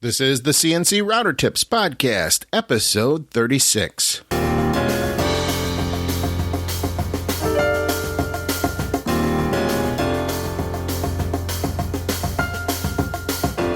This is the CNC Router Tips Podcast, episode 36.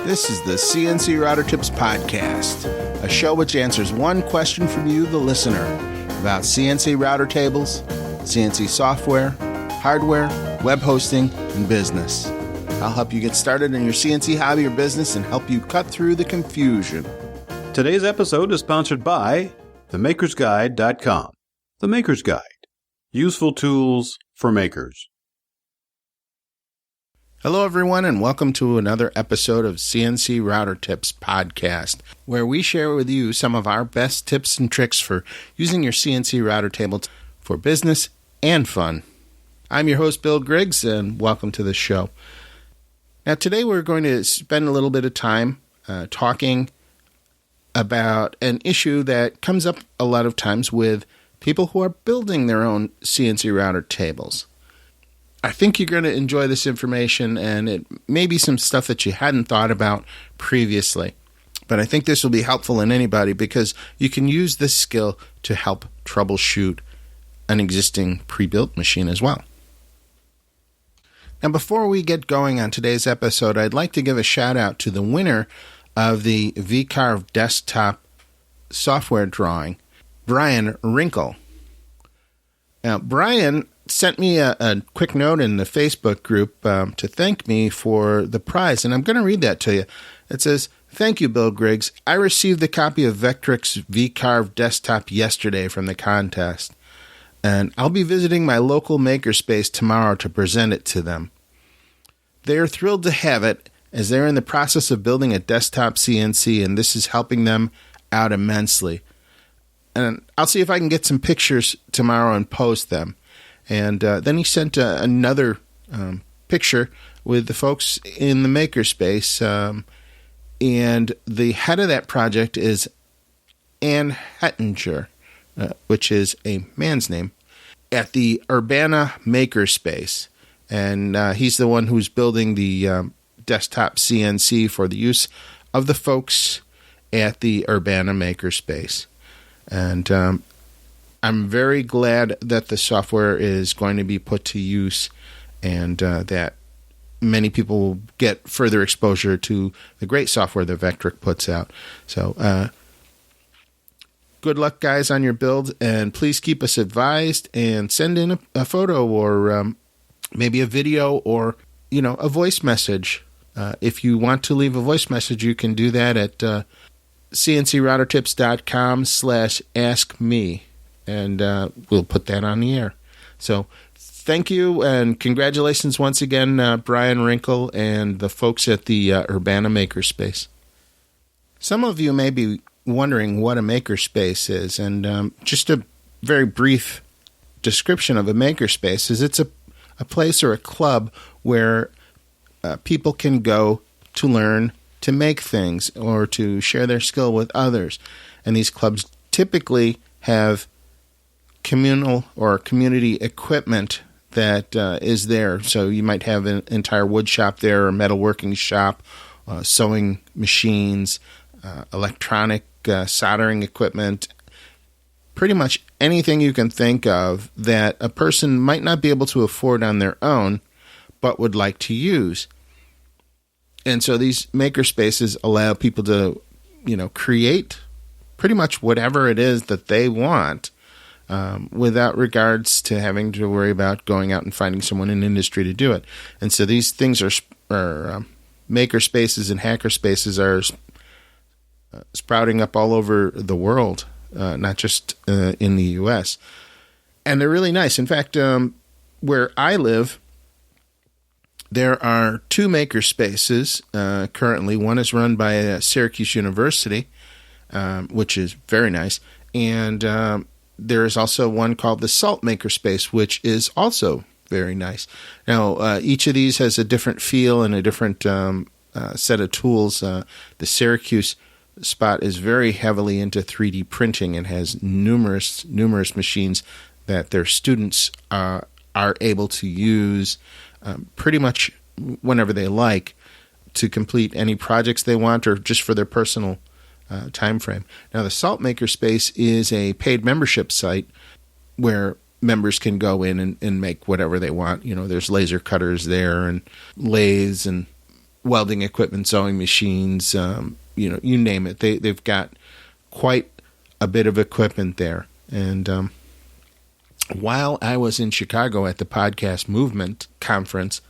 This is the CNC Router Tips Podcast, a show which answers one question from you, the listener, about CNC router tables, CNC software, hardware, web hosting, and business. I'll help you get started in your CNC hobby or business and help you cut through the confusion. Today's episode is sponsored by themakersguide.com. The Maker's Guide. Useful tools for makers. Hello, everyone, and welcome to another episode of CNC Router Tips Podcast, where we share with you some of our best tips and tricks for using your CNC router table for business and fun. I'm your host, Bill Griggs, and welcome to the show. Now, today we're going to spend a little bit of time talking about an issue that comes up a lot of times with people who are building their own CNC router tables. I think you're going to enjoy this information, and it may be some stuff that you hadn't thought about previously. But I think this will be helpful in anybody because you can use this skill to help troubleshoot an existing pre-built machine as well. Now, before we get going on today's episode, I'd like to give a shout out to the winner of the VCarve Desktop Software Drawing, Brian Wrinkle. Now, Brian sent me a quick note in the Facebook group to thank me for the prize, and I'm going to read that to you. It says, "Thank you, Bill Griggs. I received the copy of Vectric's VCarve Desktop yesterday from the contest, and I'll be visiting my local makerspace tomorrow to present it to them. They are thrilled to have it, as they're in the process of building a desktop CNC, and this is helping them out immensely. And I'll see if I can get some pictures tomorrow and post them." And then he sent another picture with the folks in the makerspace, and the head of that project is Ann Hettinger, which is a man's name, at the Urbana Makerspace. And he's the one who's building the desktop CNC for the use of the folks at the Urbana Makerspace. And I'm very glad that the software is going to be put to use and that many people will get further exposure to the great software that Vectric puts out. So, good luck, guys, on your build, and please keep us advised and send in a photo or maybe a video or, a voice message. If you want to leave a voice message, you can do that at cncroutertips.com/askme, and we'll put that on the air. So thank you, and congratulations once again, Brian Wrinkle and the folks at the Urbana Makerspace. Some of you may be wondering what a makerspace is, and just a very brief description of a makerspace is it's a place or a club where people can go to learn to make things or to share their skill with others. And these clubs typically have communal or community equipment that is there. So you might have an entire wood shop there, or metalworking shop, sewing machines, electronic soldering equipment, pretty much anything you can think of that a person might not be able to afford on their own, but would like to use. And so these makerspaces allow people to, create pretty much whatever it is that they want, without regards to having to worry about going out and finding someone in industry to do it. And so these things are makerspaces and hackerspaces are sprouting up all over the world, not just in the U.S. And they're really nice. In fact, where I live, there are two makerspaces currently. One is run by Syracuse University, which is very nice. And there is also one called the Salt Makerspace, which is also very nice. Now, each of these has a different feel and a different set of tools. The Syracuse spot is very heavily into 3D printing and has numerous machines that their students are able to use pretty much whenever they like. to complete any projects they want or just for their personal time frame. Now, the Salt Makerspace is a paid membership site where members can go in and make whatever they want. There's laser cutters there and lathes and welding equipment, sewing machines, you name it. They've got quite a bit of equipment there. And while I was in Chicago at the Podcast Movement Conference,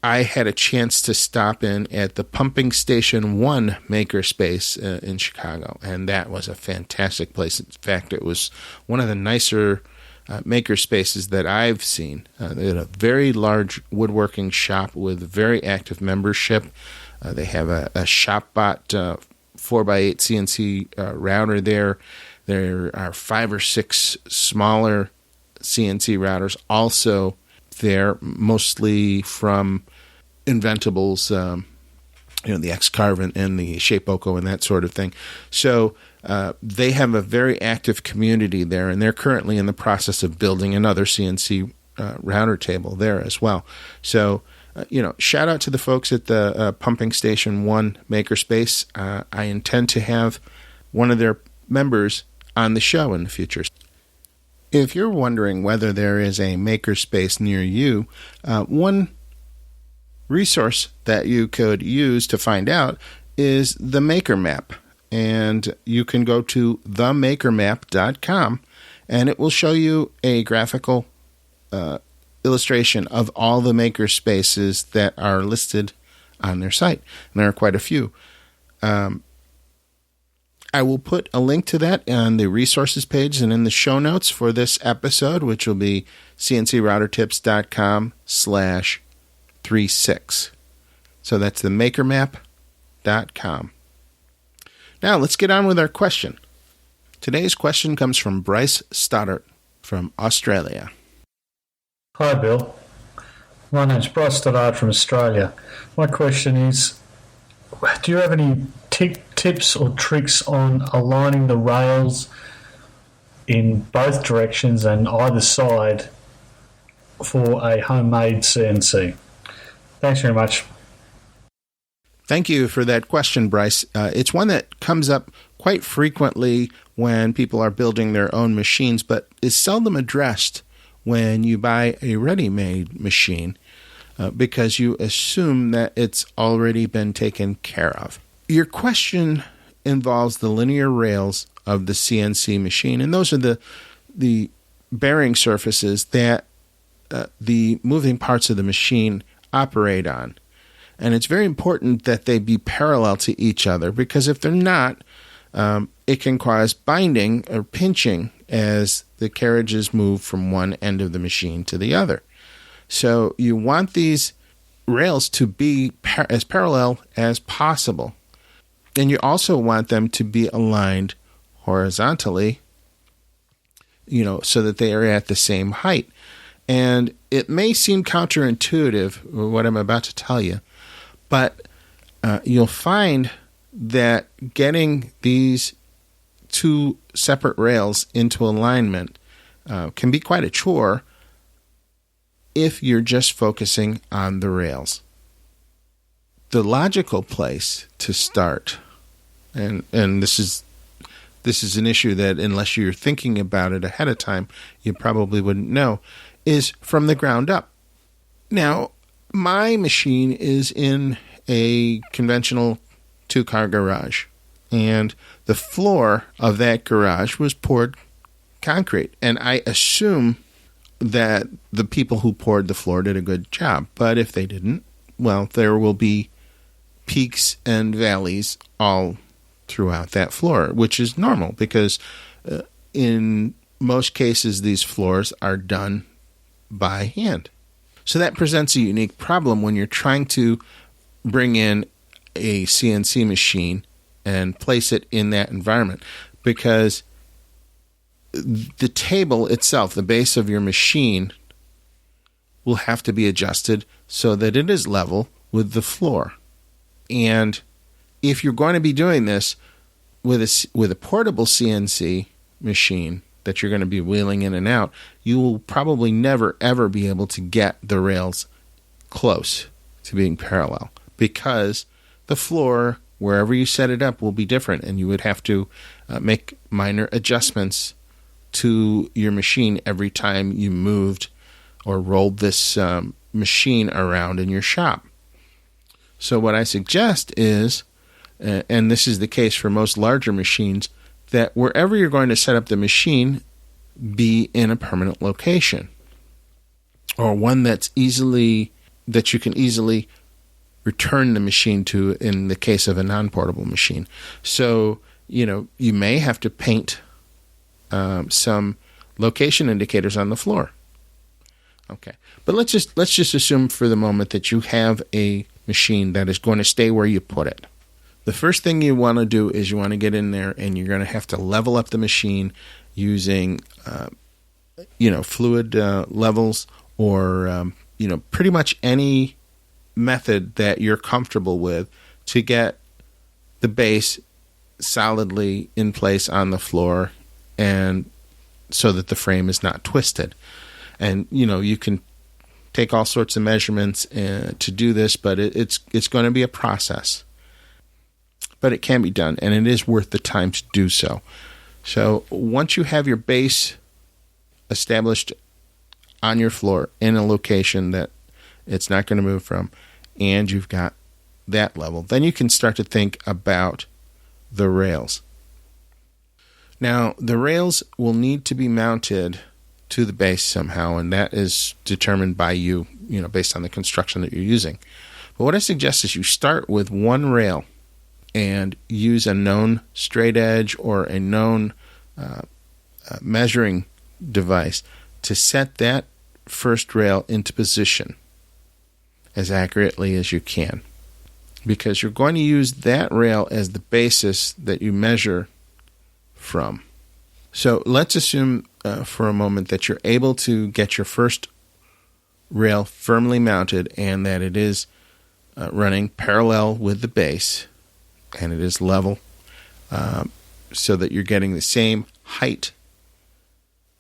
I had a chance to stop in at the Pumping Station One Makerspace in Chicago, and that was a fantastic place. In fact, it was one of the nicer makerspaces that I've seen. They had a very large woodworking shop with very active membership. They have a ShopBot 4x8 CNC router there. There are 5 or 6 smaller CNC routers also there, mostly from Inventables, the XCarve and the Shapeoko and that sort of thing. So they have a very active community there, and they're currently in the process of building another CNC router table there as well. So, shout out to the folks at the Pumping Station One Makerspace. I intend to have one of their members on the show in the future. If you're wondering whether there is a makerspace near you, one resource that you could use to find out is the Maker Map. And you can go to themakermap.com, and it will show you a graphical illustration of all the makerspaces that are listed on their site. And there are quite a few. I will put a link to that on the resources page and in the show notes for this episode, which will be cncroutertips.com/36. So that's the makermap.com. Now let's get on with our question. Today's question comes from Bryce Stoddart from Australia. Hi, Bill. My name's Bryce Stoddart from Australia. My question is, do you have any tips or tricks on aligning the rails in both directions and either side for a homemade CNC? Thanks very much. Thank you for that question, Bryce. It's one that comes up quite frequently when people are building their own machines, but is seldom addressed when you buy a ready-made machine because you assume that it's already been taken care of. Your question involves the linear rails of the CNC machine, and those are the bearing surfaces that the moving parts of the machine operate on. And it's very important that they be parallel to each other, because if they're not, it can cause binding or pinching as the carriages move from one end of the machine to the other. So you want these rails to be as parallel as possible. And you also want them to be aligned horizontally, so that they are at the same height. And it may seem counterintuitive, what I'm about to tell you, but you'll find that getting these two separate rails into alignment can be quite a chore if you're just focusing on the rails. The logical place to start, and this is an issue that unless you're thinking about it ahead of time, you probably wouldn't know, is from the ground up. Now, my machine is in a conventional 2-car garage, and the floor of that garage was poured concrete, and I assume that the people who poured the floor did a good job. But if they didn't, well, there will be peaks and valleys all throughout that floor, which is normal because in most cases these floors are done by hand. So that presents a unique problem when you're trying to bring in a CNC machine and place it in that environment, because the table itself, the base of your machine, will have to be adjusted so that it is level with the floor. And if you're going to be doing this with a portable CNC machine that you're going to be wheeling in and out, you will probably never, ever be able to get the rails close to being parallel. because the floor, wherever you set it up, will be different, and you would have to make minor adjustments to your machine every time you moved or rolled this machine around in your shop. So what I suggest is, and this is the case for most larger machines, that wherever you're going to set up the machine, be in a permanent location, or one that you can easily return the machine to in the case of a non-portable machine. So, you may have to paint some location indicators on the floor. Okay, but let's just assume for the moment that you have a machine that is going to stay where you put it. The first thing you want to do is you want to get in there, and you're going to have to level up the machine using fluid levels, or pretty much any method that you're comfortable with to get the base solidly in place on the floor, and so that the frame is not twisted. And you can take all sorts of measurements to do this, but it's going to be a process. But it can be done, and it is worth the time to do so. So once you have your base established on your floor in a location that it's not going to move from, and you've got that level, then you can start to think about the rails. Now, the rails will need to be mounted to the base somehow, and that is determined by you, based on the construction that you're using. But what I suggest is you start with one rail and use a known straight edge or a known measuring device to set that first rail into position as accurately as you can, because you're going to use that rail as the basis that you measure from. So let's assume for a moment that you're able to get your first rail firmly mounted, and that it is running parallel with the base, and it is level, so that you're getting the same height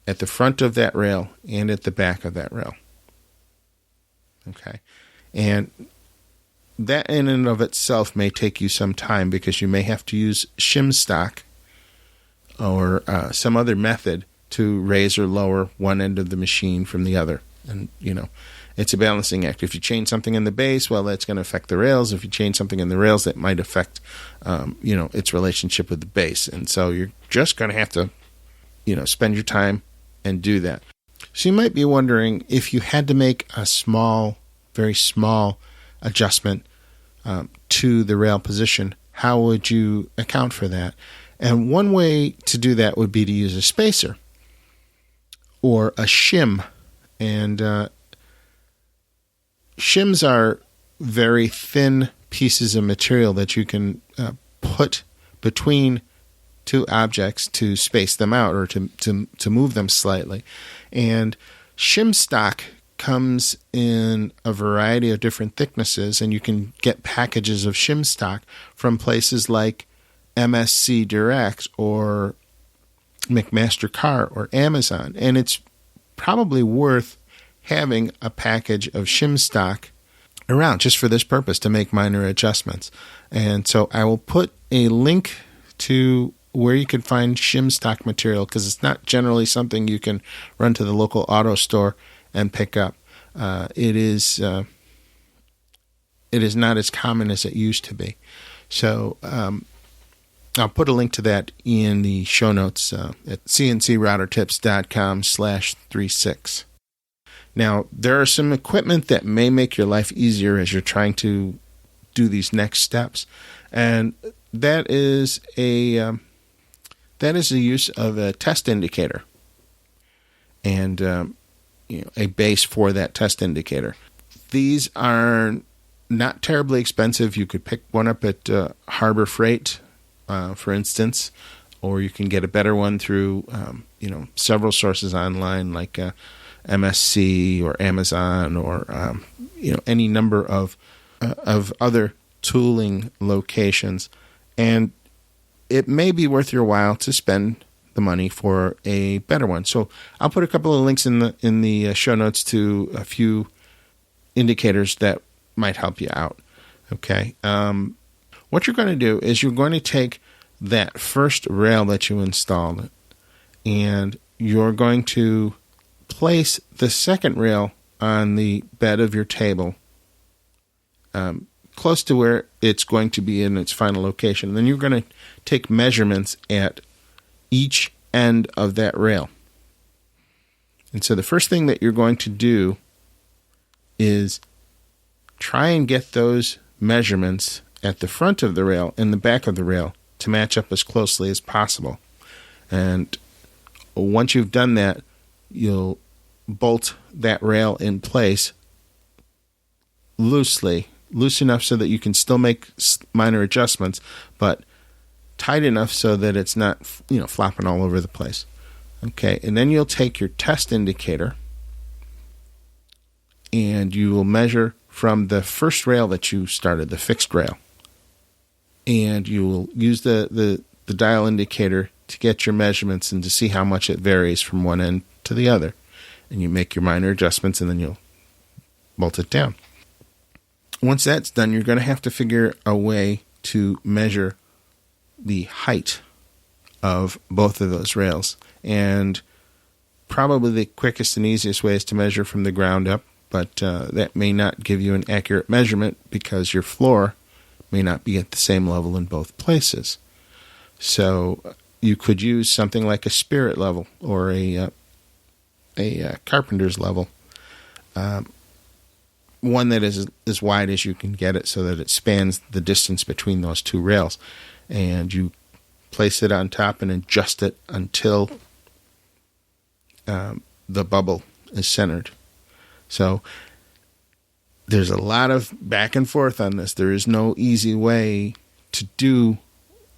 at the front of that rail and at the back of that rail. Okay. And that in and of itself may take you some time, because you may have to use shim stock or some other method to raise or lower one end of the machine from the other. And, it's a balancing act. If you change something in the base, well, that's going to affect the rails. If you change something in the rails, that might affect, its relationship with the base. And so you're just going to have to, spend your time and do that. So you might be wondering, if you had to make a small, very small adjustment to the rail position, how would you account for that? And one way to do that would be to use a spacer or a shim. And shims are very thin pieces of material that you can put between two objects to space them out, or to move them slightly. And shim stock comes in a variety of different thicknesses, and you can get packages of shim stock from places like MSC Direct or McMaster-Carr or Amazon. And it's probably worth having a package of shim stock around just for this purpose, to make minor adjustments. And so I will put a link to where you can find shim stock material, because it's not generally something you can run to the local auto store and pick up. It is not as common as it used to be. So I'll put a link to that in the show notes at cncroutertips.com/36. Now, there are some equipment that may make your life easier as you're trying to do these next steps, and that is the use of a test indicator and a base for that test indicator. These are not terribly expensive. You could pick one up at Harbor Freight, for instance, or you can get a better one through several sources online, like MSC or Amazon, or any number of other tooling locations. And it may be worth your while to spend the money for a better one. So I'll put a couple of links in the show notes to a few indicators that might help you out. Okay. What you're going to do is you're going to take that first rail that you installed and you're going to place the second rail on the bed of your table, close to where it's going to be in its final location. And then you're going to take measurements at each end of that rail. And so the first thing that you're going to do is try and get those measurements at the front of the rail and the back of the rail to match up as closely as possible. And once you've done that, you'll bolt that rail in place loose enough so that you can still make minor adjustments, but tight enough so that it's not, flopping all over the place. Okay, and then you'll take your test indicator and you will measure from the first rail that you started, the fixed rail. And you will use the dial indicator to get your measurements and to see how much it varies from one end to the other. And you make your minor adjustments and then you'll bolt it down. Once that's done, you're going to have to figure a way to measure the height of both of those rails. And probably the quickest and easiest way is to measure from the ground up, but that may not give you an accurate measurement because your floor may not be at the same level in both places. So you could use something like a spirit level or a carpenter's level, one that is as wide as you can get it so that it spans the distance between those two rails. And you place it on top and adjust it until the bubble is centered. So there's a lot of back and forth on this. There is no easy way to do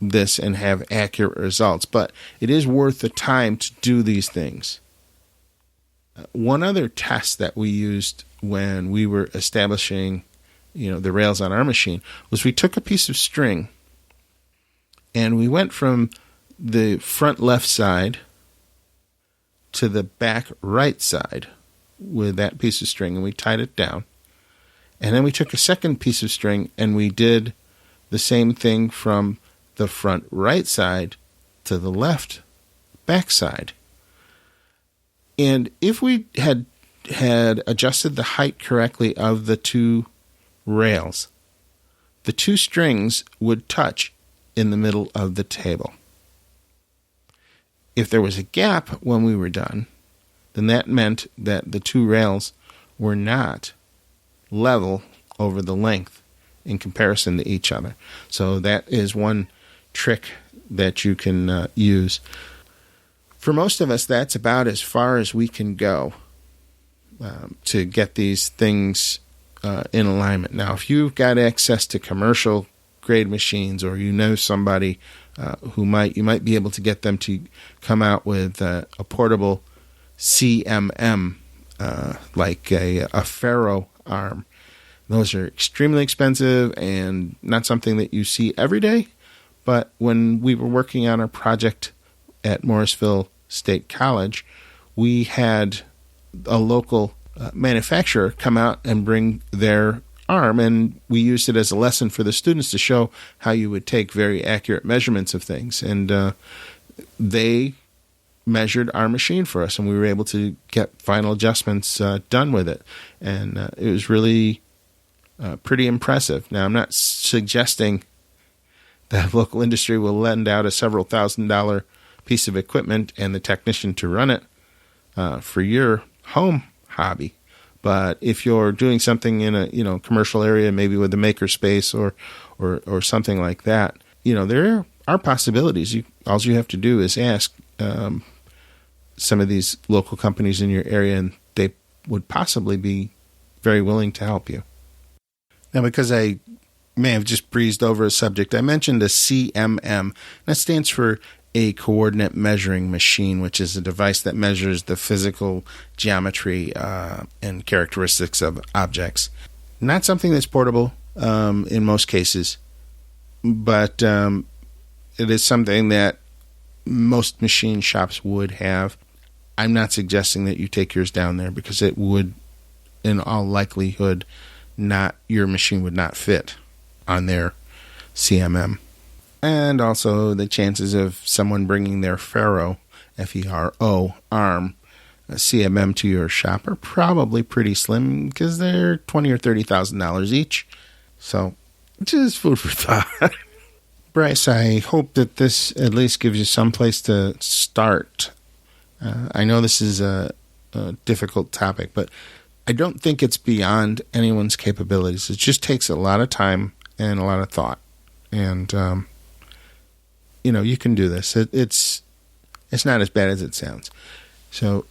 this and have accurate results, but it is worth the time to do these things. One other test that we used when we were establishing, the rails on our machine was we took a piece of string and we went from the front left side to the back right side with that piece of string, and we tied it down. And then we took a second piece of string and we did the same thing from the front right side to the left back side. And if we had adjusted the height correctly of the two rails, the two strings would touch in the middle of the table. If there was a gap when we were done, then that meant that the two rails were not level over the length in comparison to each other. So that is one trick that you can use. For most of us, that's about as far as we can go to get these things in alignment. Now, if you've got access to commercial grade machines, or somebody you might be able to get them to come out with a portable CMM, like a ferro arm. Those are extremely expensive and not something that you see every day. But when we were working on our project at Morrisville State College, we had a local manufacturer come out and bring their arm, and we used it as a lesson for the students to show how you would take very accurate measurements of things. And they measured our machine for us, and we were able to get final adjustments done with it. And it was really pretty impressive. Now, I'm not suggesting that local industry will lend out a several $1,000 piece of equipment and the technician to run it for your home hobby. But if you're doing something in a commercial area, maybe with a makerspace or something like that, there are possibilities. All you have to do is ask some of these local companies in your area, and they would possibly be very willing to help you. Now, because I may have just breezed over a subject, I mentioned a CMM. That stands for a coordinate measuring machine, which is a device that measures the physical geometry and characteristics of objects. Not something that's portable in most cases, but it is something that most machine shops would have. I'm not suggesting that you take yours down there because it would, in all likelihood, your machine would not fit on their CMM. And also the chances of someone bringing their Fero, F-E-R-O, ARM, CMM to your shop are probably pretty slim because they're $20,000 or $30,000 each. So, just food for thought. Bryce, I hope that this at least gives you some place to start. I know this is a difficult topic, but I don't think it's beyond anyone's capabilities. It just takes a lot of time and a lot of thought. And, you can do this. It's not as bad as it sounds. So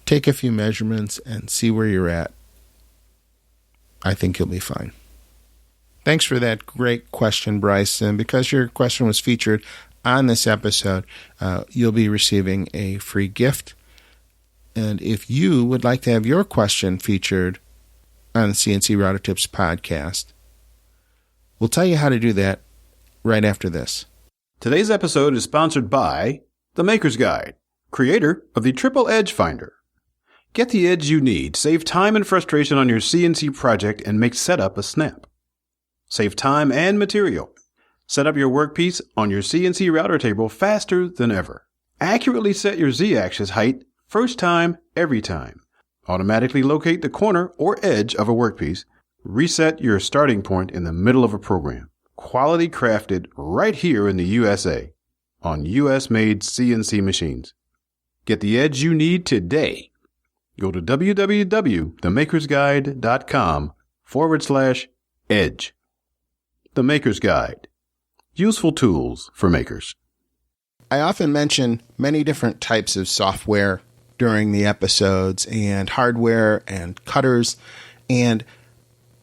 take a few measurements and see where you're at. I think you'll be fine. Thanks for that great question, Bryce. And because your question was featured on this episode, you'll be receiving a free gift. And if you would like to have your question featured on the CNC Router Tips podcast, we'll tell you how to do that right after this. Today's episode is sponsored by The Maker's Guide, creator of the Triple Edge Finder. Get the edge you need, save time and frustration on your CNC project, and make setup a snap. Save time and material. Set up your workpiece on your CNC router table faster than ever. Accurately set your Z-axis height first time, every time. Automatically locate the corner or edge of a workpiece. Reset your starting point in the middle of a program. Quality crafted right here in the USA on US-made CNC machines. Get the edge you need today. Go to www.themakersguide.com/edge. The Maker's Guide. Useful tools for makers. I often mention many different types of software during the episodes and hardware and cutters, and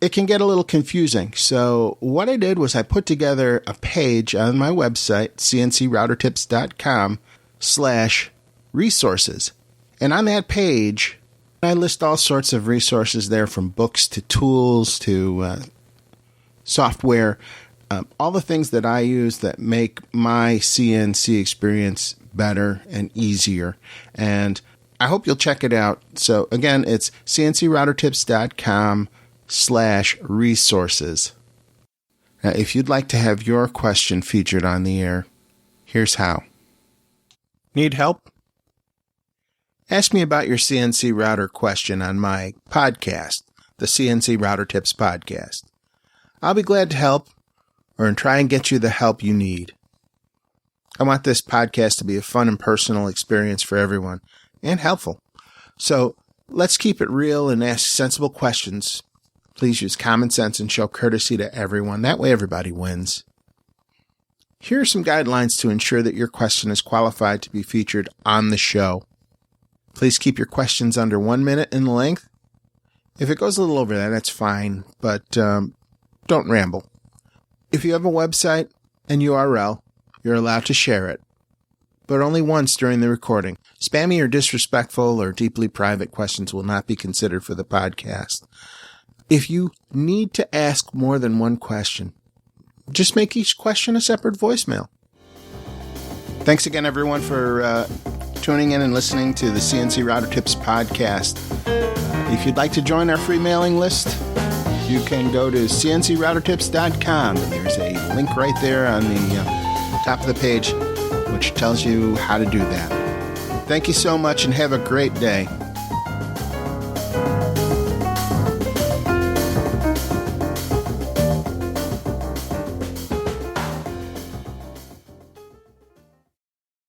it can get a little confusing. So what I did was I put together a page on my website, cncroutertips.com/resources. And on that page, I list all sorts of resources there, from books to tools to software, all the things that I use that make my CNC experience better and easier. And I hope you'll check it out. So again, it's cncroutertips.com/resources. Now, if you'd like to have your question featured on the air, here's how. Need help? Ask me about your CNC router question on my podcast, the CNC Router Tips Podcast. I'll be glad to help or try and get you the help you need. I want this podcast to be a fun and personal experience for everyone and helpful. So let's keep it real and ask sensible questions. Please use common sense and show courtesy to everyone. That way everybody wins. Here are some guidelines to ensure that your question is qualified to be featured on the show. Please keep your questions under 1 minute in length. If it goes a little over that, that's fine, but don't ramble. If you have a website and URL, you're allowed to share it, but only once during the recording. Spammy or disrespectful or deeply private questions will not be considered for the podcast. If you need to ask more than one question, just make each question a separate voicemail. Thanks again, everyone, for tuning in and listening to the CNC Router Tips podcast. If you'd like to join our free mailing list, you can go to cncroutertips.com. There's a link right there on the top of the page which tells you how to do that. Thank you so much and have a great day.